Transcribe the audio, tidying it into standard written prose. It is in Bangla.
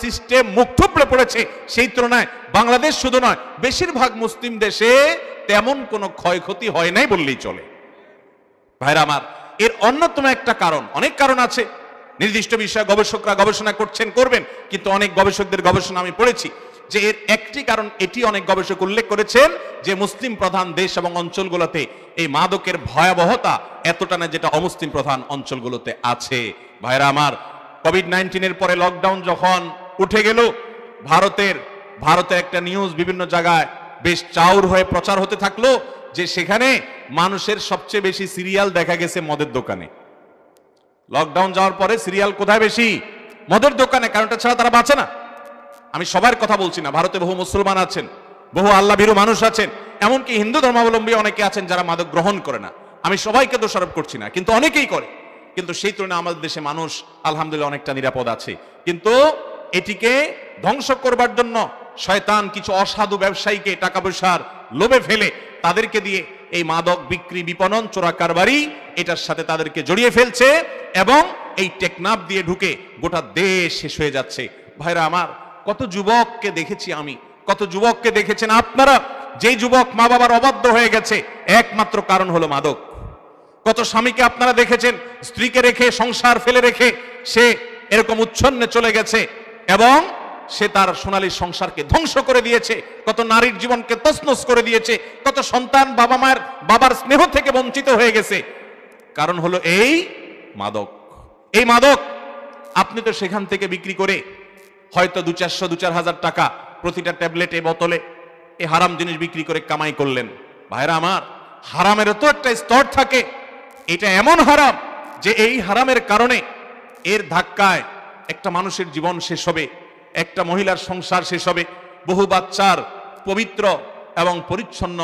সিস্টেম মুখ থুবড়ে পড়েছে, সেই তুলনায় বাংলাদেশ শুধু নয়, বেশিরভাগ মুসলিম দেশে তেমন কোনো ক্ষয়ক্ষতি হয় নাই বললেই চলে। ভাইরা আমার, এর অন্যতম একটা কারণ, অনেক কারণ আছে, নির্দিষ্ট বিষয়ে গবেষকরা গবেষণা করছেন, করবেন, কিন্তু অনেক গবেষকদের গবেষণা আমি পড়েছি যে এর একটি কারণ এটি অনেক গবেষক উল্লেখ করেছেন যে মুসলিম প্রধান দেশ এবং অঞ্চলগুলোতে এই মাদকের ভয়াবহতা এতটা না যেটা অমুসলিম প্রধান অঞ্চলগুলোতে আছে। ভাইরা আমার, কোভিড-19 পরে লকডাউন যখন উঠে গেল, ভারতের একটা নিউজ বিভিন্ন জায়গায় বেশ চাউর হয়ে প্রচার হতে থাকলো যে সেখানে মানুষের সবচেয়ে বেশি সিরিয়াল দেখা গেছে মদের দোকানে। লকডাউন যাওয়ার পরে সিরিয়াল কোথায় বেশি? মদের দোকানে, কারণটা ছাড়া তারা বাঁচে না। আমি সবার কথা বলছি না, ভারতে বহু মুসলমান আছেন, বহু আল্লাহ ভীরু মানুষ আছেন, এমনকি হিন্দু ধর্মাবলম্বী অনেকে আছেন যারা মাদক গ্রহণ করে না। আমি সবাইকে দোষারোপ করছি না, কিন্তু অনেকেই করে। কিন্তু সেই তুলনায় আমাদের দেশে মানুষ আলহামদুলিল্লাহ অনেকটা নিরাপদ আছে। কিন্তু এটিকে ধ্বংস করবার জন্য শয়তান কিছু অসাধু ব্যবসায়ীকে টাকা পয়সার লোভে ফেলে তাদেরকে দিয়ে এই মাদক বিক্রি, বিপণন, চোরা কারবারি এটার সাথে তাদেরকে জড়িয়ে ফেলছে এবং এই টেকনাফ দিয়ে ঢুকে গোটা দেশ শেষ হয়ে যাচ্ছে। ভাইরা আমার, কত যুবককে দেখেছি আমি, কত যুবককে দেখেছেন আপনারা, যেই যুবক মা বাবার অবাধ্য হয়ে গেছে একমাত্র কারণ হলো মাদক। কত স্বামীকে আপনারা দেখেছেন স্ত্রীকে রেখে, সংসার ফেলে রেখে সে এরকম উচ্ছন্নে চলে গেছে এবং সে তার সোনালী সংসারকে ধ্বংস করে দিয়েছে, কত নারীর জীবনকে তছনছ করে দিয়েছে, কত সন্তান বাবার স্নেহ থেকে বঞ্চিত হয়ে গেছে। কারণ হলো এই মাদক। এই মাদক আপনি তো সেখান থেকে বিক্রি করে হয়তো 200-400, 2-4 হাজার টাকা প্রতিটা ট্যাবলেটে, বোতলে এই হারাম জিনিস বিক্রি করে কামাই করলেন। ভাইরা আমার, হারামেরও তো একটা স্তর থাকে। এটা এমন হারাম যে এই হারামের কারণে, এর ধাক্কায় একটা মানুষের জীবন শেষ হবে, একটা মহিলার সংসার শেষ হবে, বহু বাচ্চার পবিত্র এবং পরিচ্ছন্ন